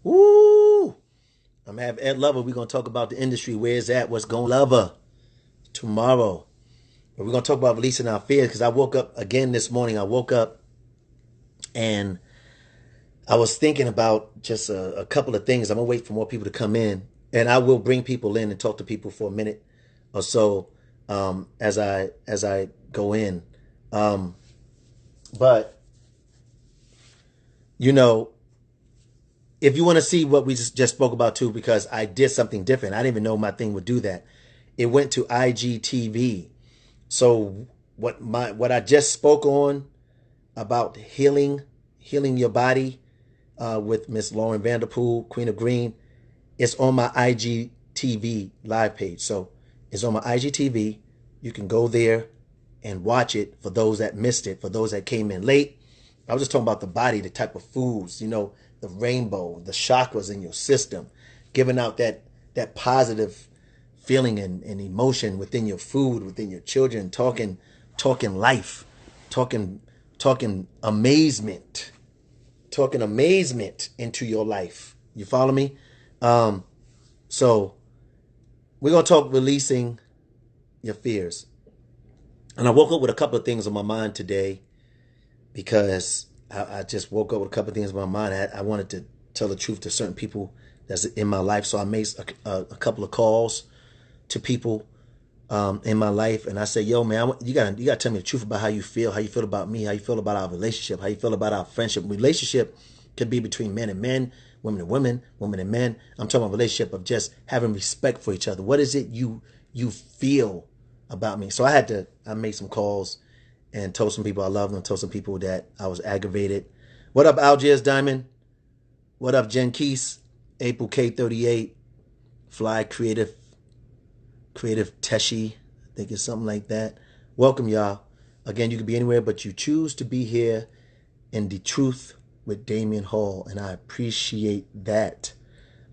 Woo! I'm gonna have Ed Lover. We're gonna talk about the industry, where it's at, what's going on. Lover tomorrow. But we're gonna talk about releasing our fears because I woke up again this morning. I woke up and I was thinking about just a couple of things. I'm gonna wait for more people to come in, and I will bring people in and talk to people for a minute or so as I go in. Um, but you know, if you want to see what we just spoke about too, because I did something different. I didn't even know my thing would do that. It went to IGTV. So what I just spoke on about healing your body with Miss Lauren Vanderpool, Queen of Green, it's on my IGTV live page. So it's on my IGTV. You can go there and watch it for those that missed it, for those that came in late. I was just talking about the body, the type of foods, the rainbow, the chakras in your system, giving out that positive feeling and emotion within your food, within your children, talking life, talking amazement, talking amazement into your life. You follow me? So we're gonna talk releasing your fears. And I woke up with a couple of things on my mind today because I just woke up with a couple of things in my mind. I wanted to tell the truth to certain people that's in my life. So I made a couple of calls to people in my life, and I said, "Yo, man, you gotta tell me the truth about how you feel about me, how you feel about our relationship, how you feel about our friendship. Relationship could be between men and men, women and women, women and men. I'm talking about relationship of just having respect for each other. What is it you feel about me?" So I made some calls and told some people I love them, told some people that I was aggravated. What up, Algiers Diamond? What up, Jen Keese? April K38, Fly Creative Teshi, I think it's something like that. Welcome, y'all. Again, you could be anywhere, but you choose to be here in the truth with Damian Hall, and I appreciate that.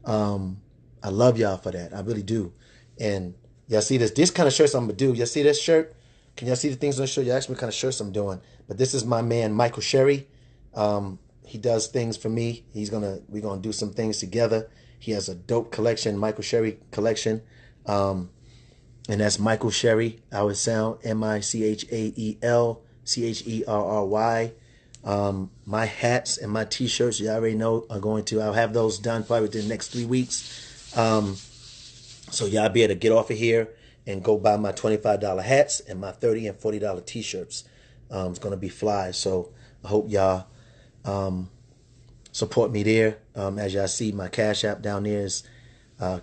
I love y'all for that. I really do. And y'all see this kind of shirts I'm gonna do. Y'all see this shirt? Can y'all see the things on the shirt? Y'all ask me what kind of shirts I'm doing. But this is my man Michael Sherry. He does things for me. We're gonna do some things together. He has a dope collection, Michael Sherry collection. And that's Michael Sherry. How it sound? MichaelCherry. My hats and my t-shirts, you already know, I'll have those done probably within the next 3 weeks. So y'all be able to get off of here and go buy my $25 hats and my $30 and $40 t-shirts. It's going to be fly. So I hope y'all support me there. As y'all see, my Cash App down there is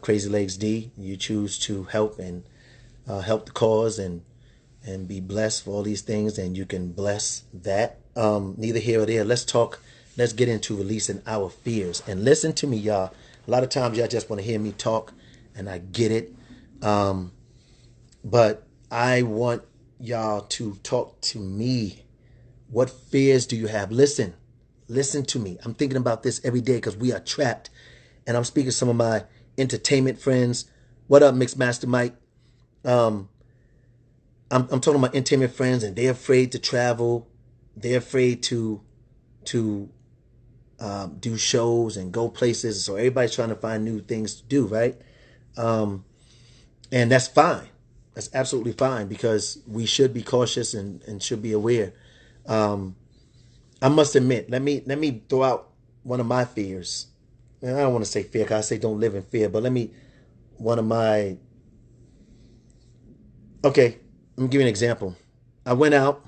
Crazy Legs D. You choose to help and help the cause and be blessed for all these things, and you can bless that. Neither here or there. Let's get into releasing our fears. And listen to me, y'all. A lot of times y'all just want to hear me talk, and I get it. But I want y'all to talk to me. What fears do you have? Listen to me. I'm thinking about this every day because we are trapped. And I'm speaking to some of my entertainment friends. What up, Mixmaster Mike? I'm talking about entertainment friends, and they're afraid to travel. They're afraid to do shows and go places. So everybody's trying to find new things to do, right? And that's fine. That's absolutely fine because we should be cautious and should be aware. I must admit, let me throw out one of my fears. And I don't want to say fear because I say don't live in fear, but okay, let me give you an example. I went out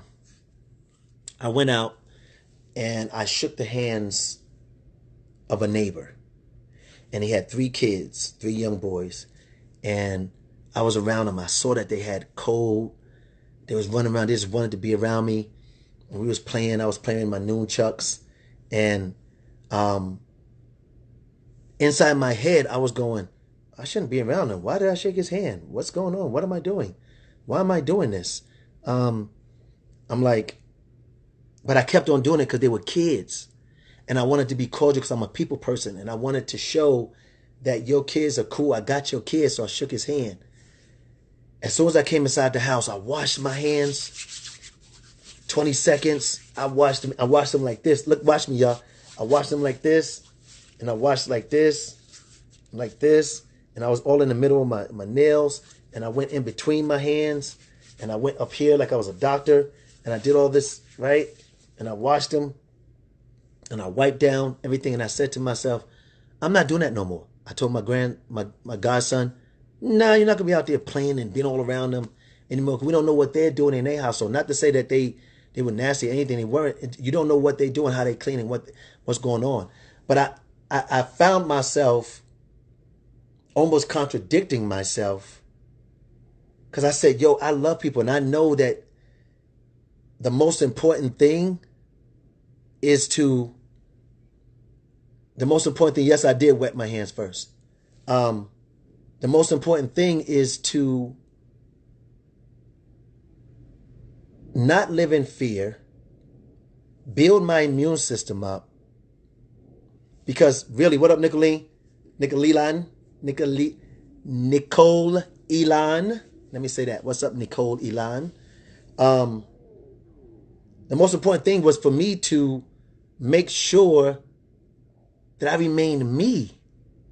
and I shook the hands of a neighbor, and he had 3 kids, 3 young boys, and I was around them. I saw that they had cold. They was running around. They just wanted to be around me. And we was playing. I was playing my nunchucks, and inside my head, I was going, I shouldn't be around him. Why did I shake his hand? What's going on? What am I doing? Why am I doing this? I'm like, but I kept on doing it because they were kids. And I wanted to be cordial because I'm a people person. And I wanted to show that your kids are cool. I got your kids. So I shook his hand. As soon as I came inside the house, I washed my hands. 20 seconds. I washed them like this. Look, watch me, y'all. I washed them like this. and I washed like this, and I was all in the middle of my nails, and I went in between my hands, and I went up here like I was a doctor, and I did all this, right? And I washed them, and I wiped down everything, and I said to myself, I'm not doing that no more. I told my godson, nah, you're not gonna be out there playing and being all around them anymore. We don't know what they're doing in their household. Not to say that they were nasty or anything. They weren't. You don't know what they're doing, how they're cleaning, what's going on. But I found myself almost contradicting myself because I said, yo, I love people, and I know that the most important thing is to yes, I did wet my hands first. The most important thing is to not live in fear, build my immune system up. Because really, what up, Nicole Elon? Let me say that. What's up, Nicole Elon? The most important thing was for me to make sure that I remained me.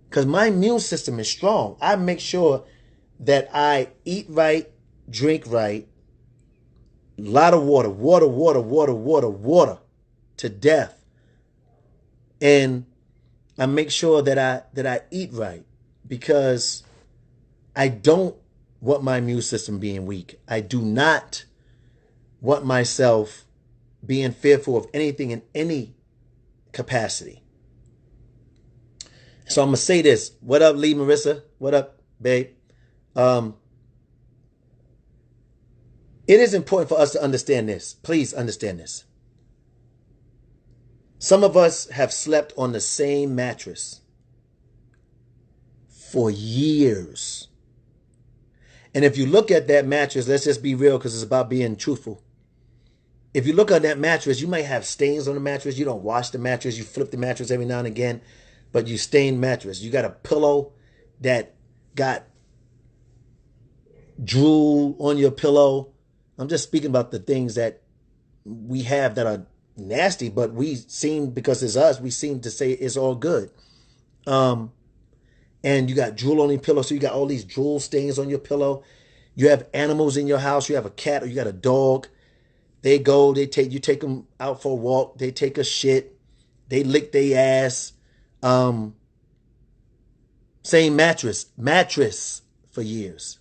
Because my immune system is strong. I make sure that I eat right, drink right, a lot of water to death. And I make sure that I eat right, because I don't want my immune system being weak. I do not want myself being fearful of anything in any capacity. So I'm going to say this. What up, Lee Marissa? What up, babe? It is important for us to understand this. Please understand this. Some of us have slept on the same mattress for years. And if you look at that mattress, let's just be real, because it's about being truthful. If you look at that mattress, you might have stains on the mattress. You don't wash the mattress. You flip the mattress every now and again, but you stain mattress. You got a pillow that got drool on your pillow. I'm just speaking about the things that we have that are nasty, but because it's us, we seem to say it's all good. And you got drool on your pillow, so you got all these drool stains on your pillow. You have animals in your house. You have a cat or you got a dog. You take them out for a walk. They take a shit. They lick their ass. Same mattress for years.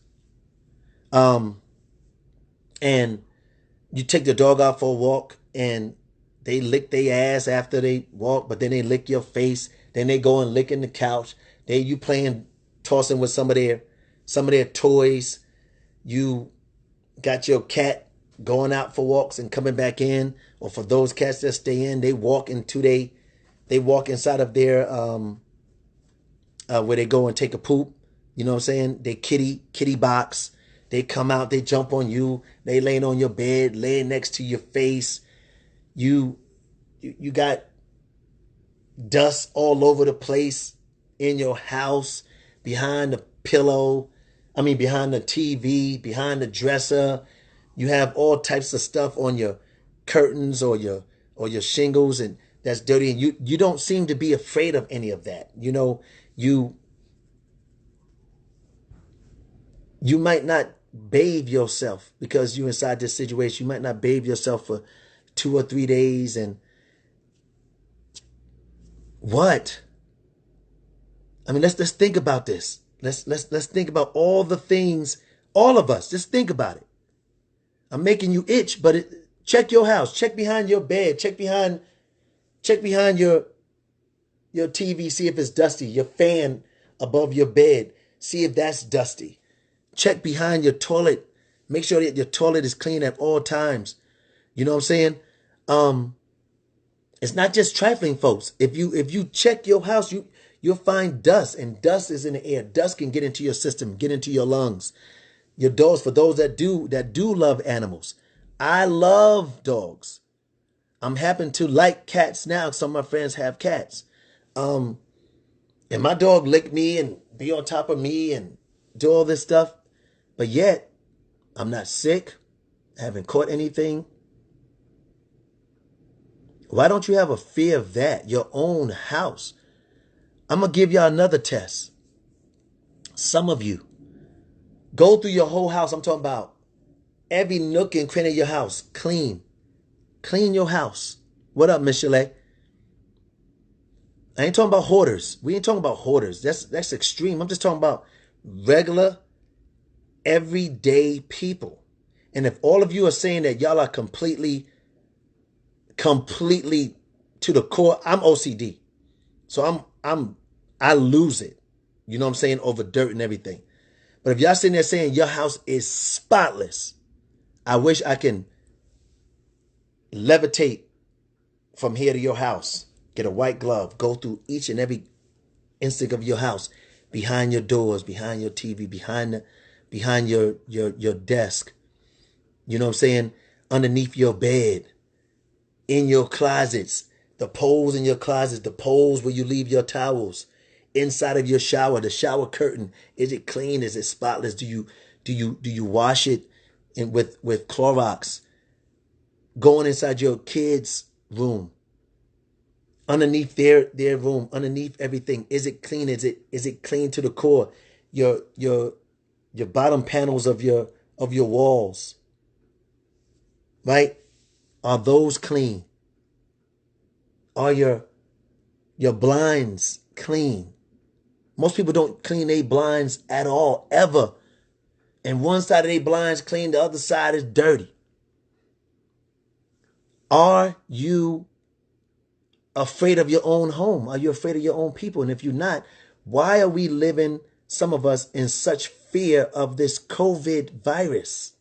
And you take the dog out for a walk, and they lick their ass after they walk, but then they lick your face. Then they go and lick in the couch. You tossing with some of their toys. You got your cat going out for walks and coming back in, or for those cats that stay in, they walk inside of their where they go and take a poop. You know what I'm saying? They kitty box. They come out, they jump on you, they laying on your bed, laying next to your face. You got dust all over the place in your house, behind the pillow, behind the TV, behind the dresser. You have all types of stuff on your curtains or your shingles, and that's dirty, and you don't seem to be afraid of any of that. You might not bathe yourself because you're inside this situation. You might not bathe yourself for 2 or 3 days. And what? Let's think about this. Let's think about all the things, all of us, just think about it. I'm making you itch, but check your house, check behind your bed, check behind your TV, see if it's dusty, your fan above your bed, see if that's dusty. Check behind your toilet. Make sure that your toilet is clean at all times. You know what I'm saying? It's not just trifling, folks. If you check your house, you'll find dust, and dust is in the air. Dust can get into your system, get into your lungs. Your dogs, for those that do love animals. I love dogs. I'm happen to like cats now. Some of my friends have cats. And my dog lick me and be on top of me and do all this stuff. But yet, I'm not sick. I haven't caught anything. Why don't you have a fear of that? Your own house. I'm going to give y'all another test. Some of you, go through your whole house. I'm talking about every nook and cranny of your house. Clean. Clean your house. What up, Miss Chalet? I ain't talking about hoarders. We ain't talking about hoarders. That's extreme. I'm just talking about regular, everyday people. And if all of you are saying that y'all are completely to the core, I'm OCD. So I lose it. You know what I'm saying? Over dirt and everything. But if y'all sitting there saying your house is spotless, I wish I can levitate from here to your house. Get a white glove. Go through each and every instinct of your house. Behind your doors, behind your TV, behind your desk. You know what I'm saying? Underneath your bed. In your closets. The poles in your closets. The poles where you leave your towels. Inside of your shower. The shower curtain. Is it clean? Is it spotless? Do you wash it with Clorox? Going inside your kids' room. Underneath their room, underneath everything, is it clean? Is it clean to the core? Your bottom panels of your walls, right? Are those clean? Are your blinds clean? Most people don't clean their blinds at all, ever. And one side of their blinds clean, the other side is dirty. Are you afraid of your own home? Are you afraid of your own people? And if you're not, why are we living, some of us, in such fear of this COVID virus?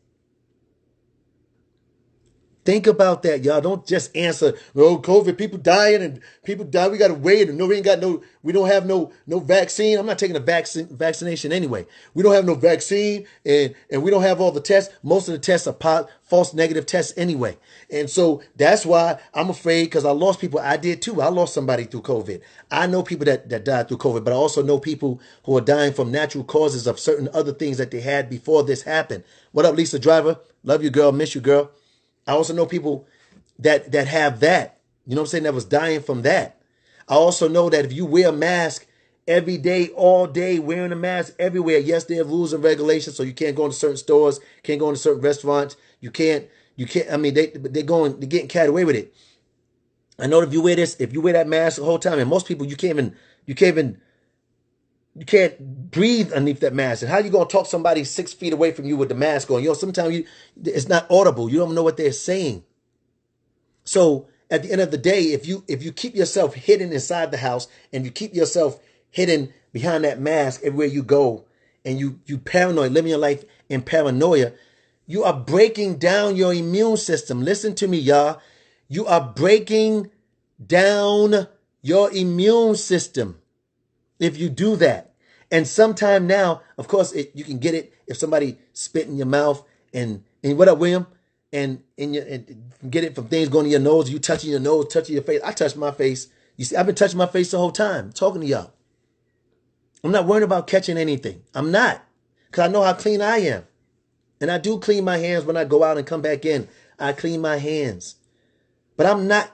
Think about that, y'all. Don't just answer, oh, COVID, people dying and people die. We got to wait. And we don't have no vaccine. I'm not taking a vaccination anyway. We don't have no vaccine and we don't have all the tests. Most of the tests are false negative tests anyway. And so that's why I'm afraid, because I lost people. I did too. I lost somebody through COVID. I know people that died through COVID, but I also know people who are dying from natural causes of certain other things that they had before this happened. What up, Lisa Driver? Love you, girl. Miss you, girl. I also know people that have that, you know what I'm saying, that was dying from that. I also know that if you wear a mask every day, all day, wearing a mask everywhere, yes, there are rules and regulations, so you can't go into certain stores, can't go into certain restaurants, you can't, I mean, they're getting carried away with it. I know if you wear that mask the whole time, and most people, you can't breathe underneath that mask. And how you gonna talk to somebody 6 feet away from you with the mask on? Sometimes it's not audible. You don't know what they're saying. So at the end of the day, if you keep yourself hidden inside the house and you keep yourself hidden behind that mask everywhere you go, and you paranoid, living your life in paranoia, you are breaking down your immune system. Listen to me, y'all. You are breaking down your immune system if you do that. And sometime now, of course, you can get it if somebody spit in your mouth and what up, William? And get it from things going to your nose, you touching your nose, touching your face. I touch my face. You see, I've been touching my face the whole time, talking to y'all. I'm not worried about catching anything. I'm not, because I know how clean I am. And I do clean my hands when I go out and come back in. I clean my hands. But I'm not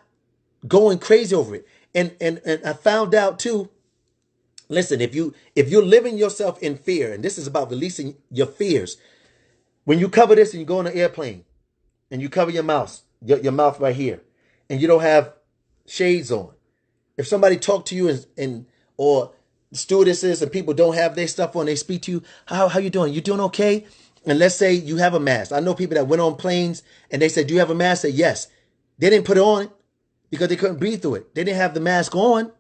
going crazy over it. And I found out too, listen, if you're living yourself in fear, and this is about releasing your fears, when you cover this and you go on an airplane and you cover your mouth right here, and you don't have shades on, if somebody talk to you or stewardesses and people don't have their stuff on, they speak to you, how you doing? You doing okay? And let's say you have a mask. I know people that went on planes and they said, do you have a mask? I said, yes. They didn't put it on because they couldn't breathe through it. They didn't have the mask on.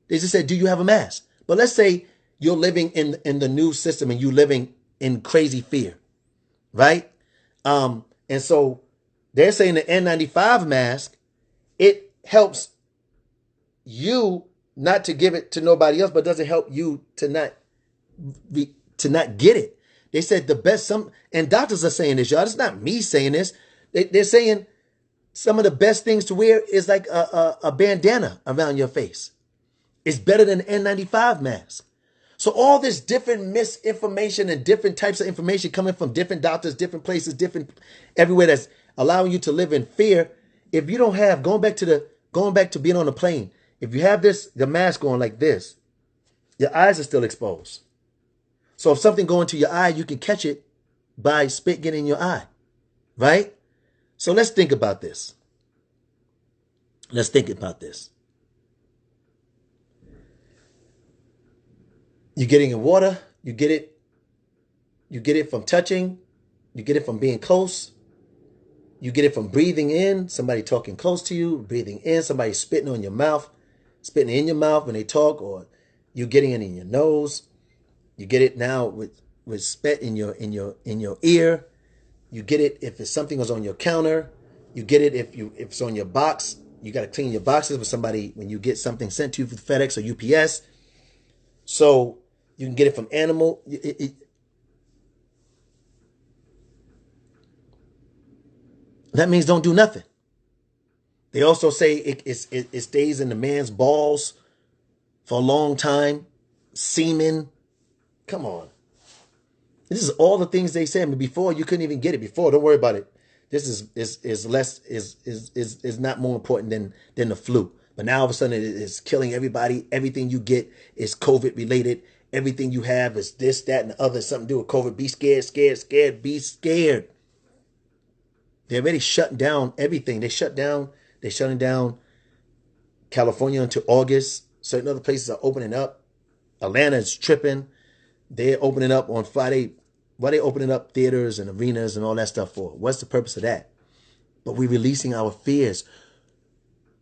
They just said, do you have a mask? But let's say you're living in the new system and you're living in crazy fear, right? And so they're saying the N95 mask, it helps you not to give it to nobody else, but doesn't help you to not get it. They said the best, and doctors are saying this, y'all. It's not me saying this. They're saying some of the best things to wear is like a bandana around your face. It's better than an N95 mask. So all this different misinformation and different types of information coming from different doctors, different places, everywhere that's allowing you to live in fear. If you don't have, going back to being on a plane, if you have the mask on like this, Your eyes are still exposed. So if something go into your eye, you can catch it by spit getting in your eye, right? So let's think about this. Let's think about this. You're getting in water, you get it from touching, you get it from being close, you get it from breathing in, somebody talking close to you, breathing in, somebody spitting on your mouth, spitting in your mouth when they talk, or you getting it in your nose. You get it now with spit in your ear. You get it if it's something was on your counter. You get it if it's on your box. You got to clean your boxes with somebody when you get something sent to you from FedEx or UPS. So you can get it from animal. That means don't do nothing. They also say it stays in the man's balls for a long time. Semen. Come on. This is all the things they say. I mean, before you couldn't even get it. Before, don't worry about it. This is not more important than the flu. But now all of a sudden it is killing everybody. Everything you get is COVID related. Everything you have is this, that, and the other. Something to do with COVID. Be scared, scared, scared. Be scared. They're already shutting down everything. They're shutting down California until August. Certain other places are opening up. Atlanta is tripping. They're opening up on Friday. Why are they opening up theaters and arenas and all that stuff for? What's the purpose of that? But we're releasing our fears.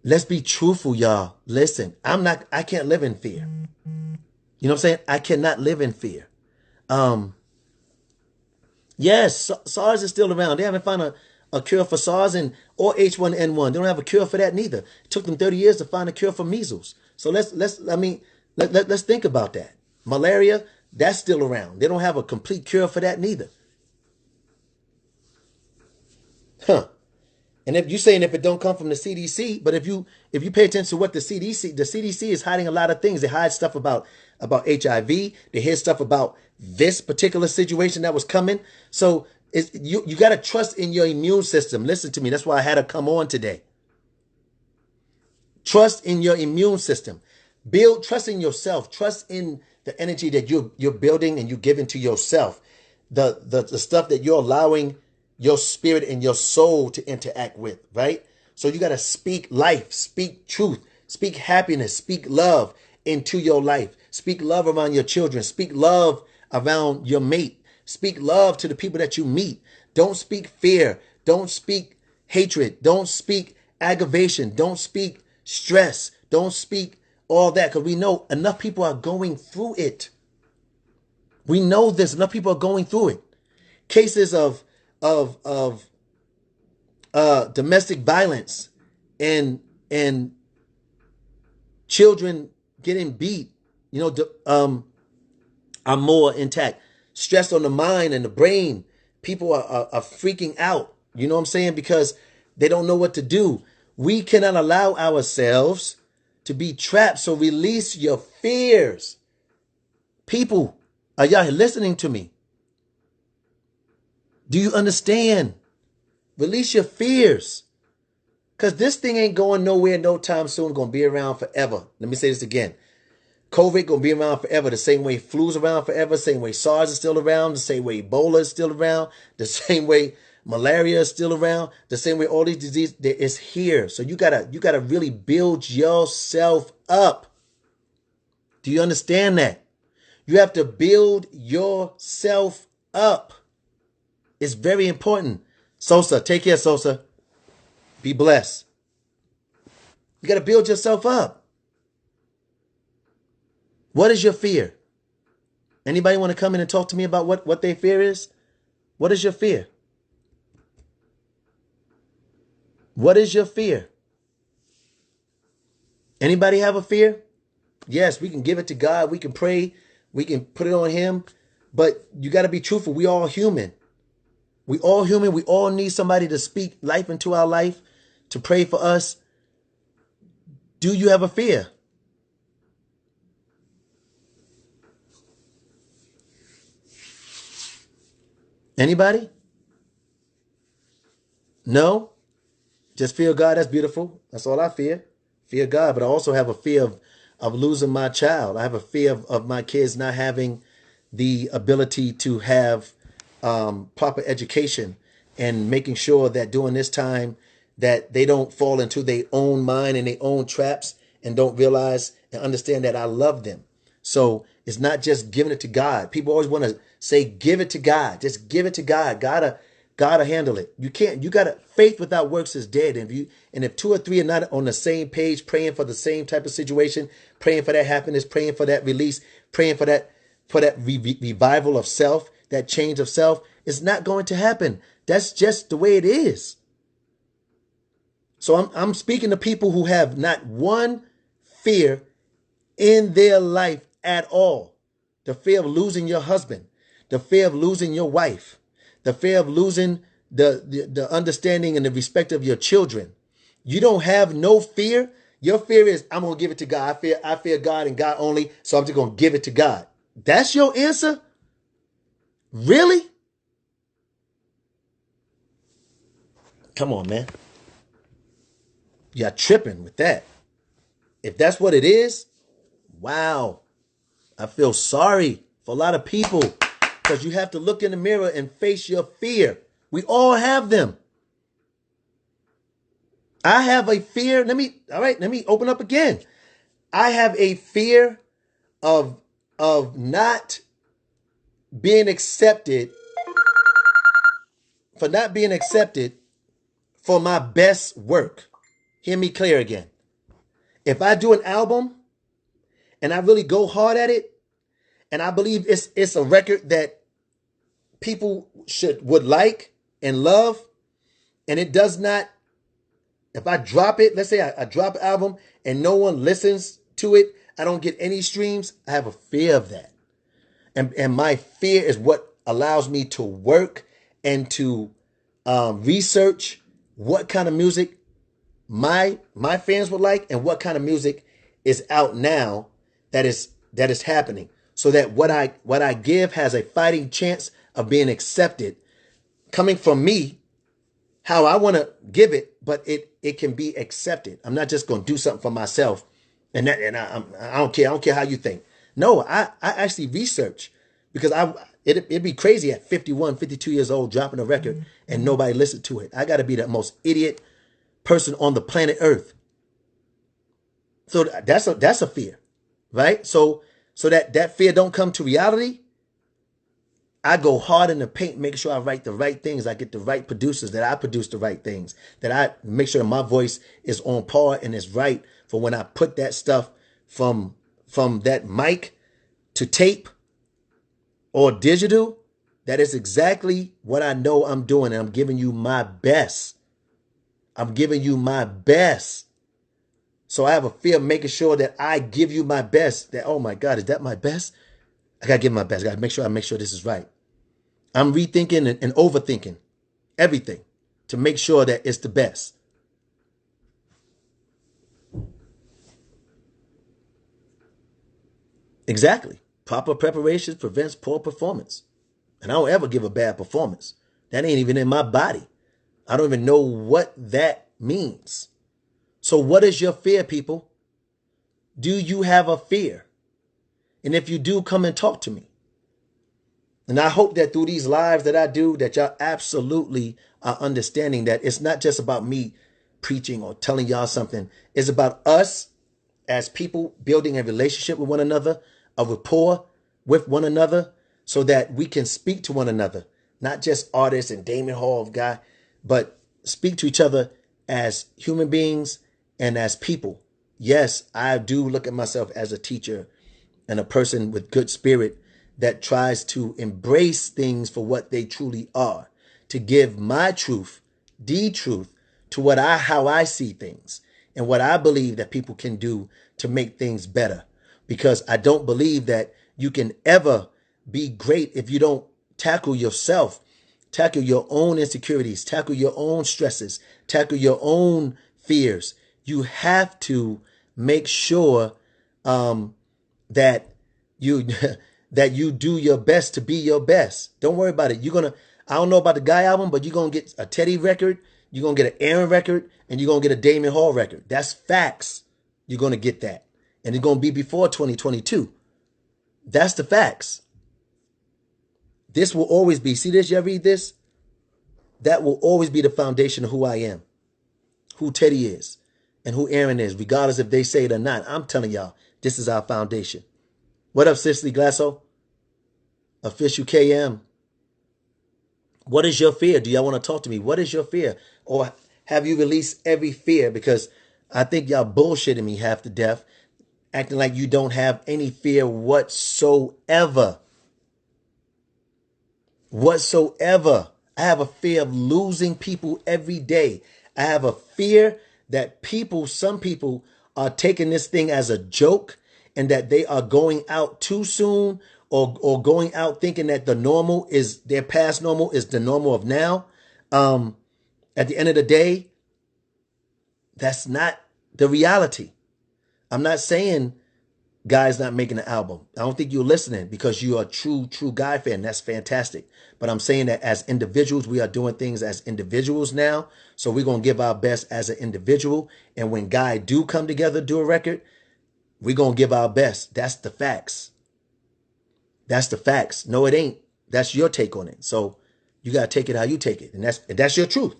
Let's be truthful, y'all. Listen, I can't live in fear. You know what I'm saying? I cannot live in fear. Yes, SARS is still around. They haven't found a cure for SARS or H1N1. They don't have a cure for that neither. It took them 30 years to find a cure for measles. So let's think about that. Malaria, that's still around. They don't have a complete cure for that neither. Huh. And if you're saying if it don't come from the CDC, but if you pay attention to what the CDC is hiding a lot of things. They hide stuff about HIV. They hid stuff about this particular situation that was coming. So you got to trust in your immune system. Listen to me. That's why I had to come on today. Trust in your immune system. Trust in yourself. Trust in the energy that you're building and you're giving to yourself. The stuff that you're allowing your spirit and your soul to interact with, right? So you got to speak life, speak truth, speak happiness, speak love into your life. Speak love around your children. Speak love around your mate. Speak love to the people that you meet. Don't speak fear. Don't speak hatred. Don't speak aggravation. Don't speak stress. Don't speak all that, because we know enough people are going through it. We know this. Enough people are going through it. Cases of domestic violence and children getting beat, are more intact. Stress on the mind and the brain. People are freaking out. You know what I'm saying? Because they don't know what to do. We cannot allow ourselves to be trapped. So release your fears. People, are y'all listening to me? Do you understand? Release your fears. Because this thing ain't going nowhere no time soon. It's going to be around forever. Let me say this again. COVID going to be around forever. The same way flu's around forever. The same way SARS is still around. The same way Ebola is still around. The same way malaria is still around. The same way all these diseases is here. So you gotta really build yourself up. Do you understand that? You have to build yourself up. It's very important. Sosa, take care, Sosa. Be blessed. You got to build yourself up. What is your fear? Anybody want to come in and talk to me about what their fear is? What is your fear? What is your fear? Anybody have a fear? Yes, we can give it to God. We can pray. We can put it on him. But you got to be truthful. We all human. We all human. We all need somebody to speak life into our life, to pray for us. Do you have a fear? Anybody? No? Just fear God. That's beautiful. That's all I fear. Fear God. But I also have a fear of losing my child. I have a fear of my kids not having the ability to have proper education, and making sure that during this time that they don't fall into their own mind and their own traps, and don't realize and understand that I love them. So it's not just giving it to God. People always want to say, give it to God. Just give it to God. Gotta handle it. You can't. You gotta. Faith without works is dead. And if two or three are not on the same page, praying for the same type of situation, praying for that happiness, praying for that release, praying for that revival of self, that change of self, it's not going to happen. That's just the way it is. So I'm speaking to people who have not one fear in their life at all. The fear of losing your husband, the fear of losing your wife, the fear of losing the understanding and the respect of your children. You don't have no fear. Your fear is, I'm going to give it to God. I fear God and God only, so I'm just going to give it to God. That's your answer? Really? Come on, man. You're tripping with that. If that's what it is, wow. I feel sorry for a lot of people, because you have to look in the mirror and face your fear. We all have them. I have a fear. Let me open up again. I have a fear of not being accepted, for not being accepted for my best work. Hear me clear again. If I do an album and I really go hard at it, and I believe it's a record that people would like and love, and it does not, if I drop it, let's say I drop an album and no one listens to it, I don't get any streams, I have a fear of that. And my fear is what allows me to work and to research what kind of music my fans would like, and what kind of music is out now that is happening, so that what I give has a fighting chance of being accepted, coming from me, how I want to give it, but it can be accepted. I'm not just going to do something for myself, and I don't care. I don't care how you think. No, I actually research, because it'd be crazy at 51, 52 years old dropping a record and nobody listened to it. I got to be the most idiot person on the planet Earth. So that's a fear, right? So that fear don't come to reality. I go hard in the paint, making sure I write the right things. I get the right producers, that I produce the right things, that I make sure my voice is on par and is right for when I put that stuff from that mic to tape or digital. That is exactly what I know I'm doing, and I'm giving you my best. I'm giving you my best. So I have a fear of making sure that I give you my best. That, oh my God, is that my best? I got to give my best. I got to make sure this is right. I'm rethinking and overthinking everything to make sure that it's the best. Exactly. Proper preparation prevents poor performance. And I don't ever give a bad performance. That ain't even in my body. I don't even know what that means. So what is your fear, people? Do you have a fear? And if you do, come and talk to me. And I hope that through these lives that I do, that y'all absolutely are understanding that it's not just about me preaching or telling y'all something. It's about us as people building a relationship with one another, a rapport with one another, so that we can speak to one another. Not just artists and Damon Hall guy, but speak to each other as human beings and as people. Yes, I do look at myself as a teacher and a person with good spirit that tries to embrace things for what they truly are, to give my truth, the truth, to how I see things and what I believe that people can do to make things better. Because I don't believe that you can ever be great if you don't tackle yourself, tackle your own insecurities, tackle your own stresses, tackle your own fears. You have to make sure that you that you do your best to be your best. Don't worry about it. I don't know about the Guy album, but you're going to get a Teddy record, you're going to get an Aaron record, and you're going to get a Damon Hall record. That's facts. You're going to get that. And it's going to be before 2022. That's the facts. This will always be, see this, y'all read this? That will always be the foundation of who I am, who Teddy is, and who Aaron is, regardless if they say it or not. I'm telling y'all, this is our foundation. What up, Cicely Glasso? Official KM. What is your fear? Do y'all want to talk to me? What is your fear? Or have you released every fear? Because I think y'all bullshitting me half to death, acting like you don't have any fear whatsoever. Whatsoever. I have a fear of losing people every day. I have a fear that some people are taking this thing as a joke and that they are going out too soon or going out thinking that the normal is their past normal is the normal of now. At the end of the day, that's not the reality. I'm not saying Guy's not making an album. I don't think you're listening because you are a true Guy fan. That's fantastic. But I'm saying that as individuals, we are doing things as individuals now. So we're going to give our best as an individual. And when Guy do come together, do a record, we're going to give our best. That's the facts. That's the facts. No, it ain't. That's your take on it. So you got to take it how you take it. And that's your truth.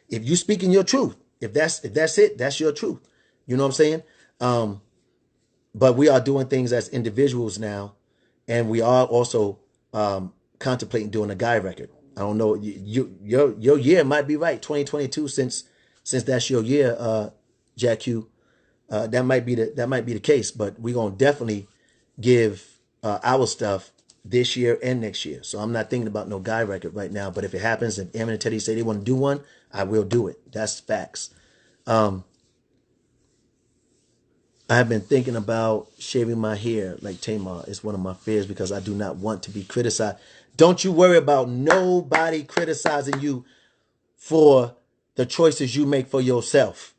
If you speaking your truth, if that's it, that's your truth. You know what I'm saying? But we are doing things as individuals now, and we are also contemplating doing a Guy record. I don't know, your year might be right, 2022, since that's your year, Jack Q. That might be the case, but we're gonna definitely give our stuff this year and next year. So I'm not thinking about no Guy record right now. But if it happens, if Aaron and Teddy say they want to do one, I will do it. That's facts. I have been thinking about shaving my hair like Tamar. It's one of my fears because I do not want to be criticized. Don't you worry about nobody criticizing you for the choices you make for yourself.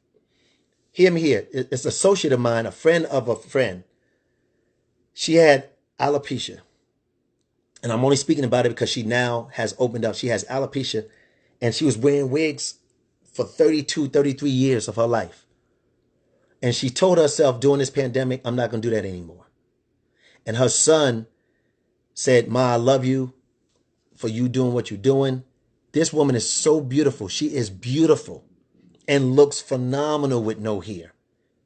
Hear me here. It's an associate of mine, a friend of a friend. She had alopecia. And I'm only speaking about it because she now has opened up. She has alopecia and she was wearing wigs for 32, 33 years of her life. And she told herself during this pandemic, I'm not going to do that anymore. And her son said, Ma, I love you for you doing what you're doing. This woman is so beautiful. She is beautiful and looks phenomenal with no hair.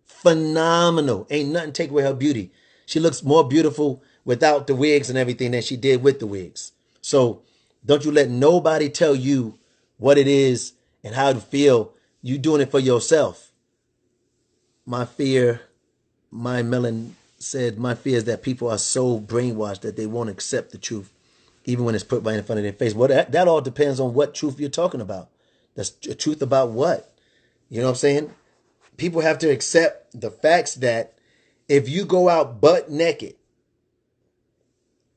Phenomenal. Ain't nothing take away her beauty. She looks more beautiful without the wigs and everything than she did with the wigs. So don't you let nobody tell you what it is and how to feel. You doing it for yourself. My fear, my Melon said, my fear is that people are so brainwashed that they won't accept the truth, even when it's put right in front of their face. Well, that all depends on what truth you're talking about. That's the truth about what? You know what I'm saying? People have to accept the facts that if you go out butt naked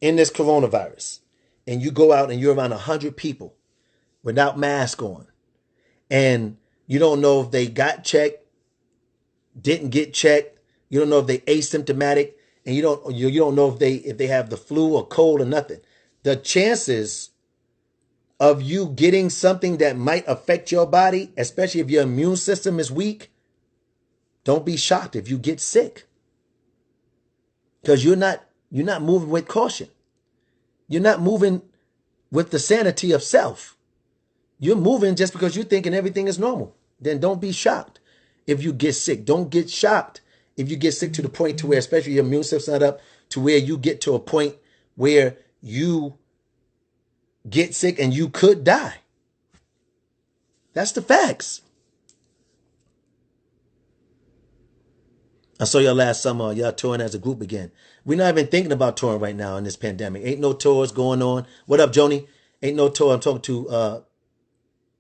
in this coronavirus and you go out and you're around 100 people without mask on and you don't know if they got checked, didn't get checked, you don't know if they asymptomatic, and you don't know if they have the flu or cold or nothing. The chances of you getting something that might affect your body, especially if your immune system is weak, don't be shocked if you get sick. Because you're not moving with caution. You're not moving with the sanity of self. You're moving just because you're thinking everything is normal. Then don't be shocked if you get sick. Don't get shocked if you get sick to the point to where, especially your immune system's not up, to where you get to a point where you get sick and you could die. That's the facts. I saw y'all last summer. Y'all touring as a group again. We're not even thinking about touring right now in this pandemic. Ain't no tours going on. What up, Joni? Ain't no tour. I'm talking to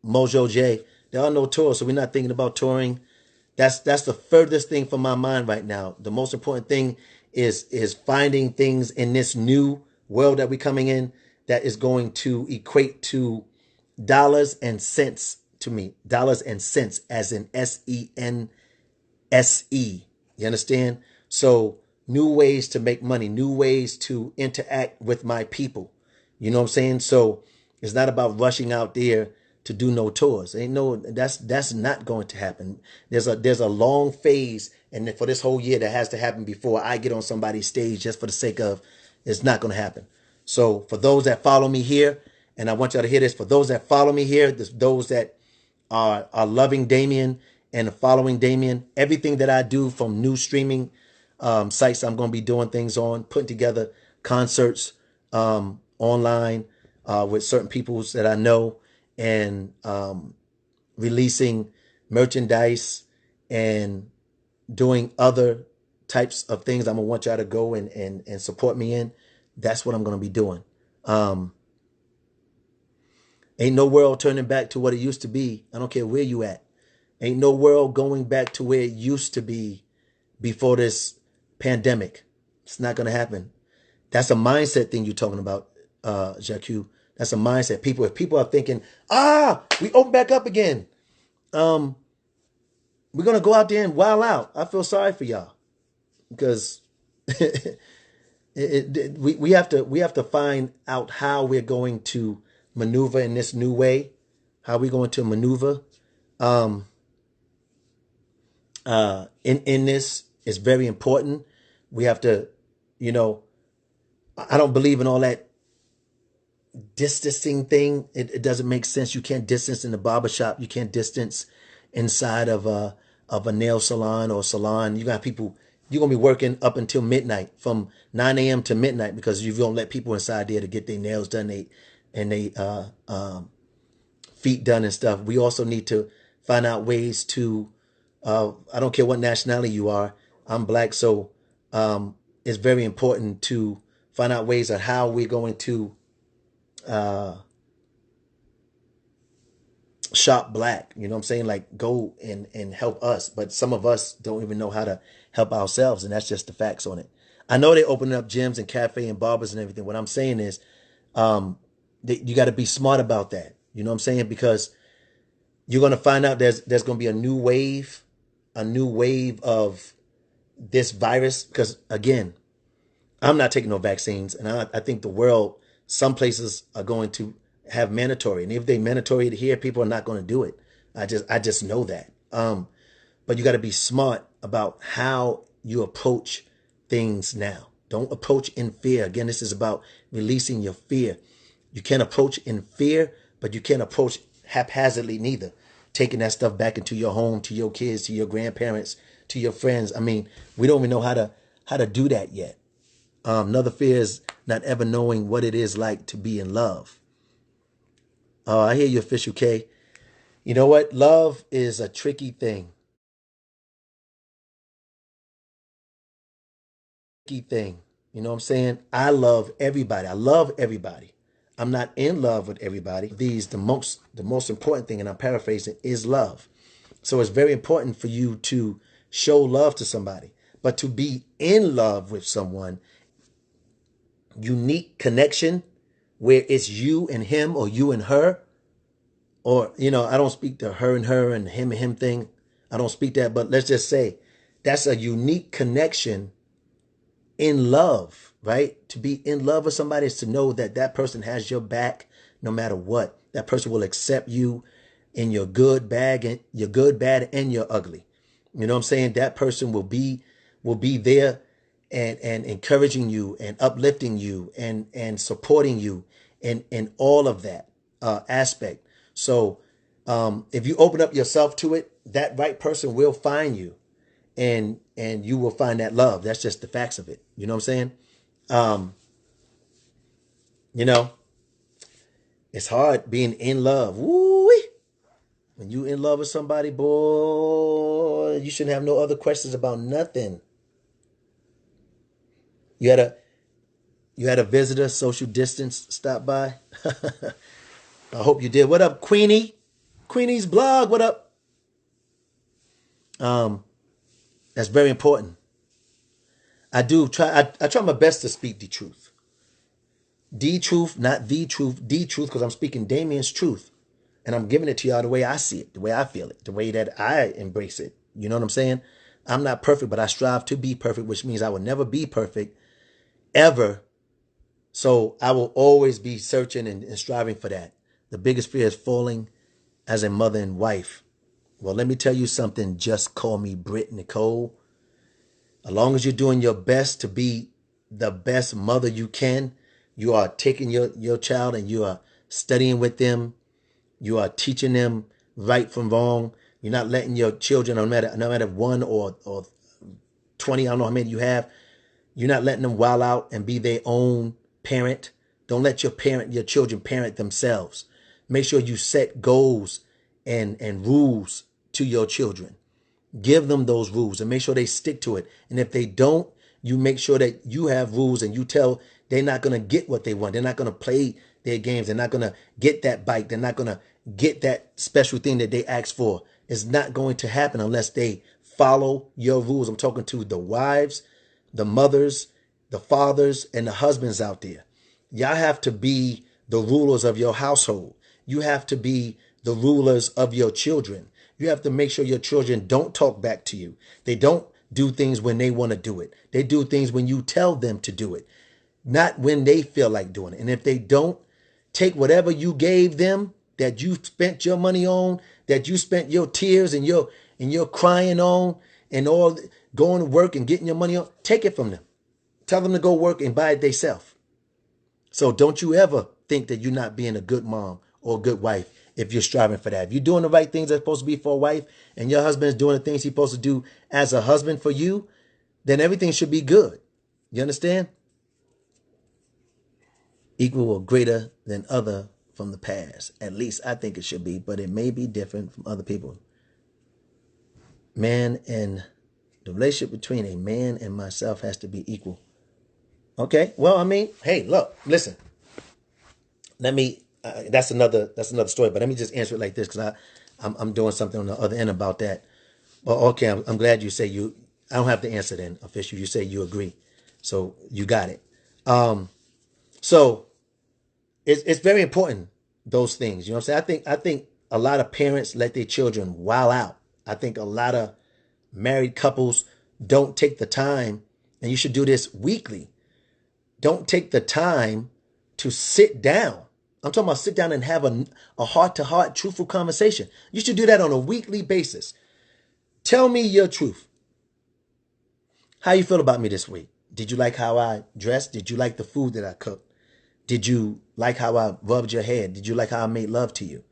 Mojo J. There are no tours, so we're not thinking about touring. That's the furthest thing from my mind right now. The most important thing is finding things in this new world that we're coming in that is going to equate to dollars and cents to me. Dollars and cents as in SENSE. You understand? So new ways to make money, new ways to interact with my people. You know what I'm saying? So it's not about rushing out there to do no tours. That's not going to happen. There's a long phase And then for this whole year, that has to happen before I get on somebody's stage just for the sake of, it's not going to happen. So for those that follow me here, and I want y'all to hear this, for those that follow me here, those that are loving Damien and following Damien, everything that I do from new streaming sites I'm going to be doing things on, putting together concerts online with certain people that I know, and releasing merchandise and doing other types of things I'm going to want y'all to go and support me in. That's what I'm going to be doing. Ain't no world turning back to what it used to be. I don't care where you at. Ain't no world going back to where it used to be before this pandemic. It's not going to happen. That's a mindset thing you're talking about, Jacques. That's a mindset. If people are thinking, we open back up again, we're going to go out there and wild out. I feel sorry for y'all because we have to find out how we're going to maneuver in this new way, how we're going to maneuver in this is very important. We have to, I don't believe in all that distancing thing. It doesn't make sense. You can't distance in the barbershop. You can't distance inside of a nail salon or salon. You got people, you're going to be working up until midnight, from 9 a.m. to midnight, because you don't let people inside there to get their nails done and they feet done and stuff. We also need to find out ways to, I don't care what nationality you are. I'm black, so it's very important to find out ways of how we're going to shop black. You know what I'm saying? Like, go and help us. But some of us don't even know how to help ourselves, and that's just the facts on it. I know they're opening up gyms and cafe and barbers and everything. What I'm saying is, you got to be smart about that. You know what I'm saying? Because you're going to find out there's going to be a new wave of this virus. Because again, I'm not taking no vaccines, and I think the world, some places are going to have mandatory, and if they mandatory here, people are not going to do it. I just know that. But you got to be smart about how you approach things now. Don't approach in fear. Again, this is about releasing your fear. You can't approach in fear, but you can't approach haphazardly neither. Taking that stuff back into your home, to your kids, to your grandparents, to your friends. I mean, we don't even know how to do that yet. Another fear is not ever knowing what it is like to be in love. Oh, I hear you, Official K. You know what? Love is a tricky thing. You know what I'm saying? I love everybody. I love everybody. I'm not in love with everybody. The most important thing, and I'm paraphrasing, is love. So it's very important for you to show love to somebody. But to be in love with someone, unique connection, where it's you and him or you and her, or, I don't speak to her and him thing. I don't speak that, but let's just say that's a unique connection in love, right? To be in love with somebody is to know that that person has your back no matter what. That person will accept you in your good, bad, and your ugly. You know what I'm saying? That person will be there and encouraging you and uplifting you and supporting you in all of that aspect. So if you open up yourself to it, that right person will find you, and you will find that love. That's just the facts of it. You know what I'm saying? It's hard being in love. Woo-wee. When you in love with somebody, boy, you shouldn't have no other questions about nothing. You had a visitor, social distance, stop by. I hope you did. What up, Queenie? Queenie's blog. What up? That's very important. I do try. I try my best to speak the truth. The truth, not the truth. The truth, because I'm speaking Damien's truth, and I'm giving it to y'all the way I see it, the way I feel it, the way that I embrace it. You know what I'm saying? I'm not perfect, but I strive to be perfect, which means I will never be perfect, ever. So I will always be searching and striving for that. The biggest fear is falling as a mother and wife. Well, let me tell you something. Just call me Britt Nicole. As long as you're doing your best to be the best mother you can, you are taking your child and you are studying with them. You are teaching them right from wrong. You're not letting your children, no matter one or 20, I don't know how many you have, you're not letting them wild out and be their own parent. Don't let your children parent themselves. Make sure you set goals and rules to your children. Give them those rules and make sure they stick to it. And if they don't, you make sure that you have rules and you tell they're not going to get what they want. They're not going to play their games. They're not going to get that bike. They're not going to get that special thing that they asked for. It's not going to happen unless they follow your rules. I'm talking to the wives, the mothers, the fathers, and the husbands out there. Y'all have to be the rulers of your household. You have to be the rulers of your children. You have to make sure your children don't talk back to you. They don't do things when they want to do it. They do things when you tell them to do it, not when they feel like doing it. And if they don't, take whatever you gave them that you spent your money on, that you spent your tears and your crying on, and all going to work and getting your money on, take it from them. Tell them to go work and buy it themselves. So don't you ever think that you're not being a good mom or a good wife if you're striving for that. If you're doing the right things that's supposed to be for a wife and your husband is doing the things he's supposed to do as a husband for you, then everything should be good. You understand? Equal or greater than other from the past. At least I think it should be, but it may be different from other people. Man and the relationship between a man and myself has to be equal. Okay. Well, I mean, hey, look, listen. Let me. That's another story. But let me just answer it like this, because I'm doing something on the other end about that. Well, okay. I'm glad you say you. I don't have to answer then, official. You say you agree, so you got it. So it's very important, those things. You know what I'm saying? I think a lot of parents let their children wild out. I think a lot of married couples don't take the time, and you should do this weekly. Don't take the time to sit down. I'm talking about sit down and have a heart-to-heart, truthful conversation. You should do that on a weekly basis. Tell me your truth. How you feel about me this week? Did you like how I dressed? Did you like the food that I cooked? Did you like how I rubbed your head? Did you like how I made love to you?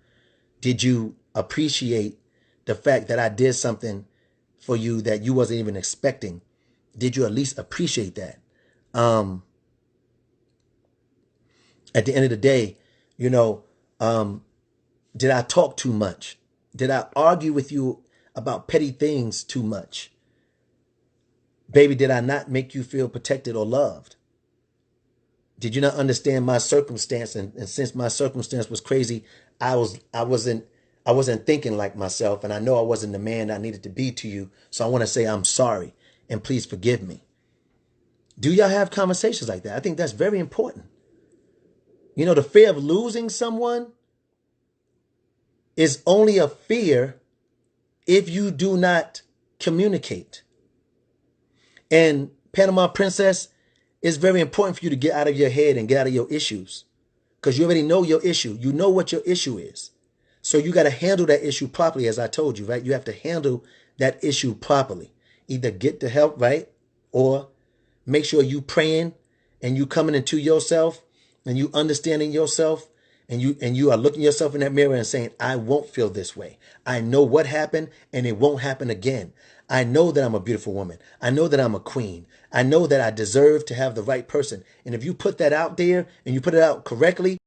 Did you appreciate the fact that I did something for you that you wasn't even expecting? Did you at least appreciate that? At the end of the day, you know, did I talk too much? Did I argue with you about petty things too much? Baby, did I not make you feel protected or loved? Did you not understand my circumstance? And since my circumstance was crazy, I wasn't thinking like myself, and I know I wasn't the man I needed to be to you. So I want to say I'm sorry and please forgive me. Do y'all have conversations like that? I think that's very important. You know, the fear of losing someone is only a fear if you do not communicate. And Panama Princess, it's very important for you to get out of your head and get out of your issues, because you already know your issue. You know what your issue is. So you got to handle that issue properly, as I told you, right? You have to handle that issue properly. Either get the help, right? Or make sure you praying and you coming into yourself and you understanding yourself, and you are looking yourself in that mirror and saying, I won't feel this way. I know what happened and it won't happen again. I know that I'm a beautiful woman. I know that I'm a queen. I know that I deserve to have the right person. And if you put that out there and you put it out correctly,